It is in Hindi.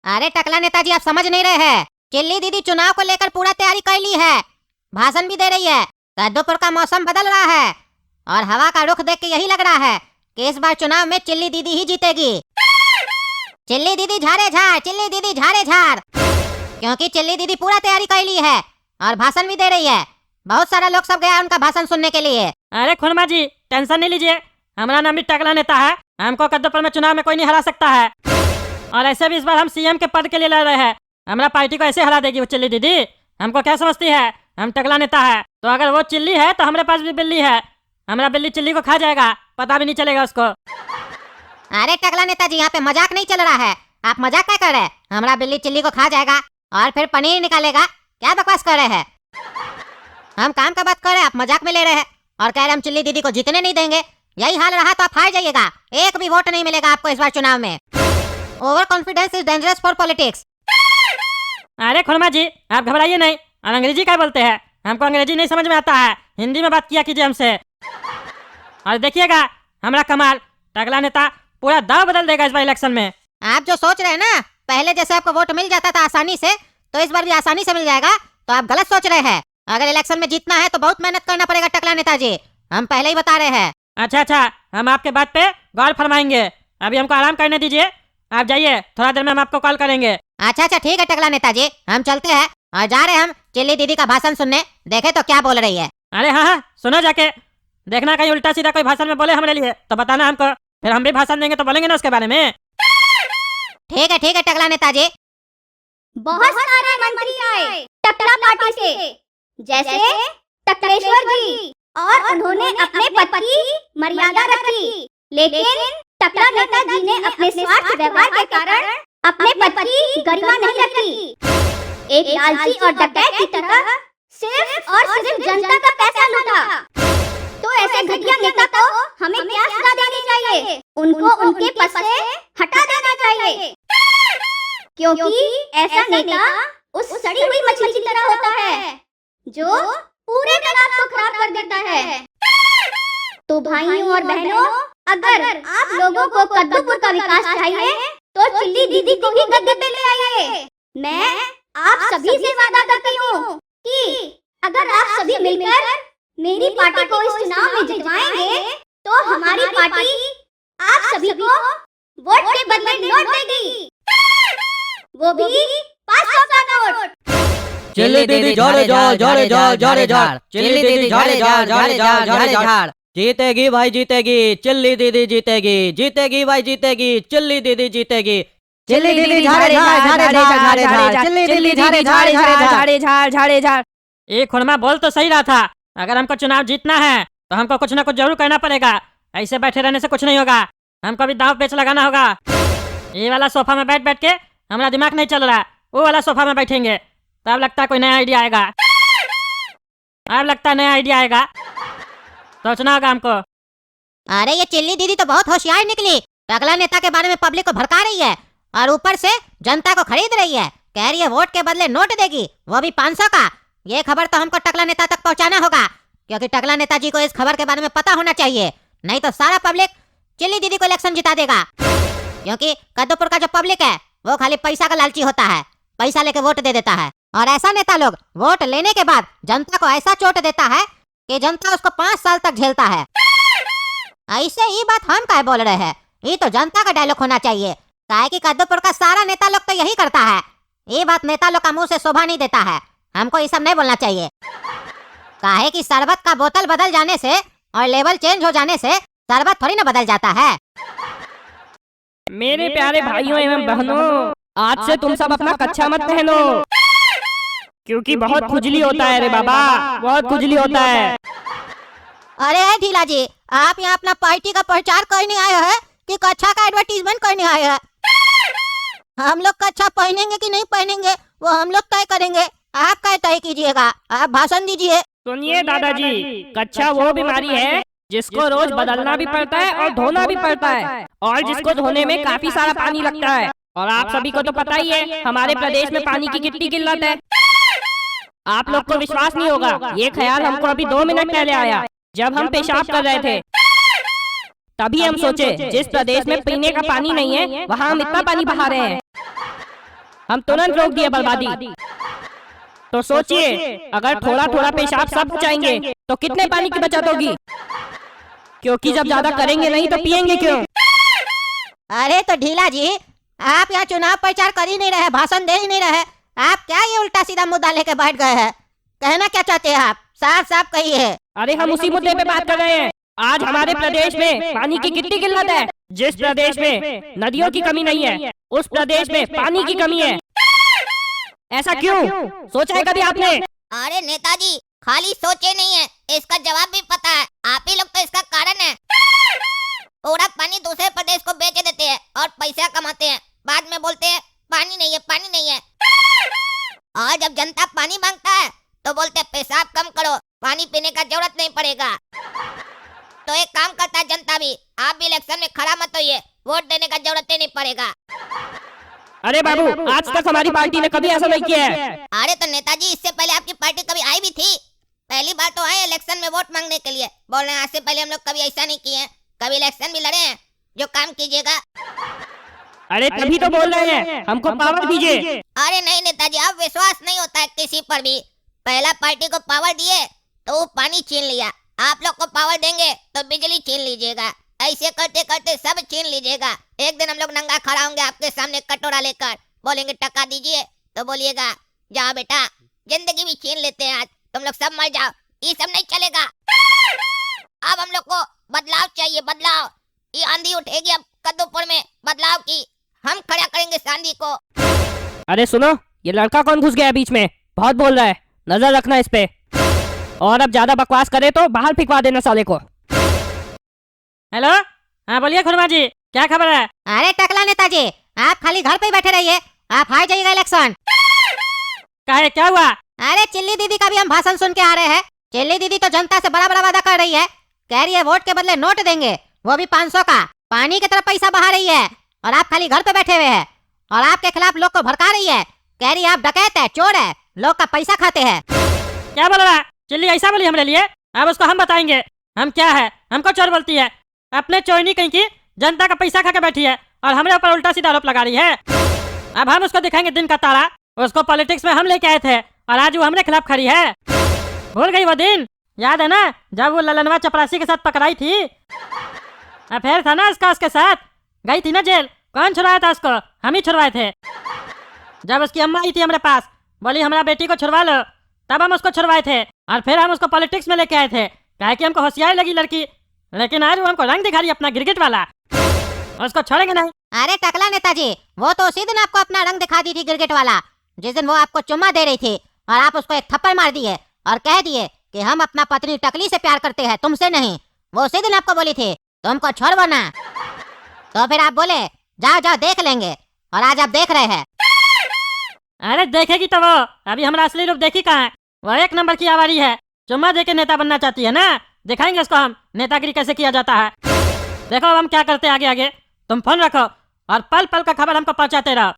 अरे टकला नेताजी, आप समझ नहीं रहे हैं। चिल्ली दीदी चुनाव को लेकर पूरा तैयारी कर ली है, भाषण भी दे रही है। कद्दूपुर का मौसम बदल रहा है और हवा का रुख देख के यही लग रहा है कि इस बार चुनाव में चिल्ली दीदी ही जीतेगी। चिल्ली दीदी झाड़े झाड़, चिल्ली दीदी झाड़े झाड़, क्योंकि चिल्ली दीदी पूरा तैयारी कर ली है और भाषण भी दे रही है। बहुत सारा लोग सब गया उनका भाषण सुनने के लिए। अरे खुरमा जी, टेंशन नहीं लीजिए, हमारा नाम भी टकला नेता है। हमको कद्दूपुर में चुनाव में कोई नहीं हरा सकता है। और ऐसे भी इस बार हम सीएम के पद के लिए लड़ रहे हैं। हमारा पार्टी को ऐसे हरा देगी वो चिल्ली दीदी। हमको क्या समझती है, हम टकला नेता है। तो अगर वो चिल्ली है तो हमारे पास भी बिल्ली है। हमारा बिल्ली चिल्ली को खा जाएगा, पता भी नहीं चलेगा उसको। अरे टकला नेताजी, यहाँ पे मजाक नहीं चल रहा है। आप मजाक क्या कर रहे हैं? हमारा बिल्ली चिल्ली को खा जाएगा और फिर पनीर निकालेगा? क्या बकवास कर रहे हैं? हम काम का बात कर रहे हैं, आप मजाक में ले रहे हैं और कह रहे हम चिल्ली दीदी को जीतने नहीं देंगे। यही हाल रहा तो आप हार जाइएगा, एक भी वोट नहीं मिलेगा आपको इस बार चुनाव में। Over confidence is dangerous for politics. अरे खुरमा जी, आप घबराइए नहीं। और अंग्रेजी क्या बोलते हैं? हमको अंग्रेजी नहीं समझ में आता है, हिंदी में बात किया कीजिए हमसे। और देखिएगा हमारा कमाल, टकला नेता पूरा दाव बदल देगा इस बार इलेक्शन में। आप जो सोच रहे हैं ना, पहले जैसे आपको वोट मिल जाता था आसानी से, तो इस बार भी आसानी से मिल जाएगा, तो आप गलत सोच रहे हैं। अगर इलेक्शन में जीतना है तो बहुत मेहनत करना पड़ेगा टकला नेताजी, हम पहले ही बता रहे हैं। अच्छा, हम आपके बात पे गौर फरमाएंगे। अभी हमको आराम करने दीजिए, आप जाइए, थोड़ा देर में हम आपको कॉल करेंगे। अच्छा ठीक है टकला नेताजी, हम चलते हैं और जा रहे हैं हम चिल्ली दीदी का भाषण सुनने, देखे तो क्या बोल रही है। अरे हाँ, सुनो जाके, देखना कहीं उल्टा सीधा कोई भाषण में बोले हमारे लिए तो बताना हमको, फिर हम भी भाषण देंगे तो बोलेंगे ना उसके बारे में। ठीक है टकला नेताजी। बहुत सारे मंत्री आए टकला पार्टी से, जैसे टकलेश्वर जी, और उन्होंने अपने पद की मर्यादा रखी। लेकिन टकला नेताजी ने अपने स्वार्थ व्यवहार के कारण अपने पद की गरिमा नहीं रखी। एक लालची और डकैत की तरह सिर्फ और सिर्फ जनता का पैसा लूटा। तो ऐसे घटिया नेता को हमें क्या सजा देनी चाहिए? उनको उनके पद से हटा देना चाहिए, क्योंकि ऐसा नेता उस सड़ी हुई मछली की तरह होता है जो पूरे तालाब को खराब कर देता है। तो भाइयों और बहनों, अगर आप लोगों को कद्दूपुर का विकास चाहिए तो चिल्ली दीदी को ही गद्दी पे ले आइए। मैं आप सभी से वादा करती हूँ कि अगर आप सभी मिलकर मेरी पार्टी को इस चुनाव में जितवाएंगे तो हमारी पार्टी आप सभी को वोट के बदले नोट देगी, वो भी 500 का नोट। चिल्ली दीदी झाड़े झाड़, झाड़े झाड़, झाड़े झाड़, चिल्ली दीदी झाड़े झाड़, झाड़े झाड़, झाड़े झाड़। जीतेगी भाई जीतेगी, चिल्ली दीदी जीतेगी, जीतेगी भाई जीतेगी, चिल्ली दीदी जीतेगी। चिल्ली दीदी झाड़े झाड़, झाड़े झाड़, झाड़े झाड़, चिल्ली दीदी झाड़े झाड़, झाड़े झाड़, झाड़े झाड़। ये खुरमा बोल तो सही रहा था, अगर हमको चुनाव जीतना है तो हमको कुछ ना कुछ जरूर करना पड़ेगा। ऐसे बैठे रहने से कुछ नहीं होगा, हमको भी दांव पेच लगाना होगा। ये वाला सोफा में बैठ बैठ के हमारा दिमाग नहीं चल रहा, वो वाला सोफा में बैठेंगे तब लगता है कोई नया आइडिया आएगा। अब लगता है नया आइडिया आएगा, सोचना होगा हमको। अरे ये चिल्ली दीदी तो बहुत होशियार निकली, टकला नेता के बारे में पब्लिक को भड़का रही है और ऊपर से जनता को खरीद रही है। कह रही है वोट के बदले नोट देगी, वो भी 500 का। ये खबर तो हमको टकला नेता तक पहुंचाना होगा, क्योंकि टकला नेताजी को इस खबर के बारे में पता होना चाहिए, नहीं तो सारा पब्लिक चिल्ली दीदी को इलेक्शन जिता देगा। क्योंकि कद्दूपुर का जो पब्लिक है वो खाली पैसा का लालची होता है, पैसा लेके वोट दे देता है। और ऐसा नेता लोग वोट लेने के बाद जनता को ऐसा चोट देता है कि जनता उसको 5 साल तक झेलता है। ऐसे ही बात हम क्या बोल रहे हैं, ये तो जनता का डायलॉग होना चाहिए। काहे कि कद्दूपुर का सारा नेता लोग तो यही करता है। ये बात नेता लोग का मुंह से शोभा नहीं देता है, हमको ये सब नहीं बोलना चाहिए। काहे कि शरबत का बोतल बदल जाने से और लेवल चेंज हो जाने से शरबत थोड़ी ना बदल जाता है। मेरे प्यारे भाइयों एवं बहनों, आज से तुम सब अपना कच्छा मत पहनो, क्योंकि बहुत खुजली होता है रे बाबा, बहुत खुजली होता है। अरे ढीला जी, आप यहाँ अपना पार्टी का प्रचार करने आए हैं कि कच्छा का एडवर्टीजमेंट करने आए हैं? हम लोग कच्छा पहनेंगे कि नहीं पहनेंगे वो हम लोग तय करेंगे, आप क्या तय कीजिएगा, आप भाषण दीजिए। सुनिए दादाजी, कच्छा वो बीमारी है जिसको रोज बदलना भी पड़ता है और धोना भी पड़ता है, और जिसको धोने में काफी सारा पानी लगता है। और आप सभी को तो पता ही है हमारे प्रदेश में पानी की कितनी किल्लत है। आप लोग को विश्वास नहीं होगा, ये ख्याल हमको अभी 2 मिनट पहले आया जब हम पेशाब कर रहे थे। तभी हम सोचे जिस प्रदेश में पीने का पानी नहीं है वहाँ हम इतना पानी बहा रहे हैं। हम तुरंत रोक दिए बर्बादी। तो सोचिए, अगर थोड़ा थोड़ा पेशाब सब बचाएंगे तो कितने पानी की बचत होगी? क्योंकि जब ज्यादा करेंगे नहीं तो पिएंगे क्यों? अरे तो ढीला जी, आप यहाँ चुनाव प्रचार कर ही नहीं रहे, भाषण दे ही नहीं रहे, आप क्या ये उल्टा सीधा मुद्दा लेके बैठ गए हैं? कहना क्या चाहते हैं आप? साफ साफ कहिए। अरे हम उसी मुद्दे पे बात कर रहे हैं। आज हमारे प्रदेश में पानी की कितनी किल्लत है। जिस प्रदेश में नदियों की कमी नहीं है, उस प्रदेश में पानी की कमी है। ऐसा क्यों? सोचा है कभी आपने? अरे नेताजी, खाली सोचे नहीं है, इसका जवाब भी पता है। आप ही लोग तो इसका कारण है। पूरा पानी दूसरे प्रदेश को बेच देते हैं और पैसा कमाते हैं, बाद में बोलते हैं पानी नहीं है, पानी नहीं है। और जब जनता पानी मांगता है तो बोलते हैं पेशाब कम करो, पानी पीने का जरूरत नहीं पड़ेगा। तो एक काम करता है जनता भी, आप भी इलेक्शन में खड़ा मत होइए, वोट देने का जरूरत ही नहीं पड़ेगा। अरे बाबू, आज तक हमारी पार्टी ने कभी ऐसा नहीं किया है। अरे तो नेताजी, इससे पहले आपकी पार्टी कभी आई भी थी? पहली बार तो आए इलेक्शन में वोट मांगने के लिए। बोल रहे हैं आज से पहले हम लोग कभी ऐसा नहीं किए हैं, कभी इलेक्शन भी लड़े हैं। जो काम कीजिएगा। अरे तभी तो बोल रहे हैं, हमको पावर दीजिए। अरे नहीं नेताजी, आप विश्वास नहीं होता है किसी पर भी। पहला पार्टी को पावर दिए तो वो पानी छीन लिया, आप लोग को पावर देंगे तो बिजली छीन लीजिएगा। ऐसे करते करते सब छीन लीजिएगा। एक दिन हम लोग नंगा खड़ा होंगे आपके सामने कटोरा लेकर, बोलेंगे टका दीजिए, तो बोलिएगा जाओ बेटा, जिंदगी भी छीन लेते हैं आज, तुम लोग सब मर जाओ। ये सब नहीं चलेगा। अब हम लोग को बदलाव चाहिए, बदलाव। ये आंधी उठेगी अब कद्दूपुर में, बदलाव की हम खड़ा करेंगे इस आंधी को। अरे सुनो, ये लड़का कौन घुस गया बीच में? बहुत बोल रहा है, नजर रखना इस पे। और अब ज्यादा बकवास करे तो बाहर फिकवा देना साले को। हेलो, हाँ बोलिए खुरमा जी, क्या खबर है? अरे टकला नेताजी, आप खाली घर पे ही बैठे रहिए, आप हार जाइएगा इलेक्शन। काहे, क्या हुआ? अरे चिल्ली दीदी का भी हम भाषण सुन के आ रहे हैं। चिल्ली दीदी तो जनता से बड़ा बड़ा वादा कर रही है, कह रही है वोट के बदले नोट देंगे, वो भी 500 का। पानी की तरफ पैसा बहा रही है और आप खाली घर पे बैठे हुए हैं। और आपके खिलाफ लोग को भड़का रही है, कह रही है आप डकैत है, चोर है, लोग का पैसा खाते हैं। क्या बोल रहा है? चिल्ली ऐसा बोली हमारे लिए? अब उसको हम बताएंगे हम क्या है। हमको चोर बोलती है, अपने चोरनी कहीं की जनता का पैसा खा के बैठी है और हमारे ऊपर उल्टा सीधा आरोप लगा रही है। अब हम उसको दिखाएंगे दिन का तारा। उसको पॉलिटिक्स में हम लेके आए थे और आज वो हमारे खिलाफ खड़ी है। भूल गई वो दिन? याद है ना, जब वो ललनवा चपरासी के साथ पकड़ाई थी? अफेयर था ना उसका, उसके साथ गई थी ना जेल। कौन छुड़वाया था उसको? हम ही छुड़वाए थे। जब उसकी अम्मा आई थी हमारे पास, बोली हमारा बेटी को छुड़वा लो, तब हम उसको छुड़वाए थे। और फिर हम उसको पॉलिटिक्स में लेके आए थे, कहे कि हमको होशियार लगी लड़की। लेकिन आज वो हमको रंग दिखा रही अपना, गिरगिट वाला। उसको छोड़ेंगे नहीं। अरे टकला नेताजी, वो तो उसी दिन आपको अपना रंग दिखा दी थी, गिरगिट वाला, जिस दिन वो आपको चुम्मा दे रही थी और आप उसको एक थप्पड़ मार दिए और कह दिए कि हम अपना पत्नी टकली से प्यार करते हैं, तुमसे नहीं। वो उसी दिन आपको बोली थी तुमको छोड़ो ना। तो फिर आप बोले जाओ जाओ देख लेंगे, और आज आप देख रहे हैं। अरे देखेगी तो वो अभी हमारा असली रूप देखी कहाँ है। वो एक नंबर की आवारी है, चुम्मा दे के नेता बनना चाहती है ना। दिखाएंगे उसको हम नेतागिरी कैसे किया जाता है। देखो अब हम क्या करते हैं आगे आगे। तुम फोन रखो और पल पल का खबर हमको पहुंचाते रहो।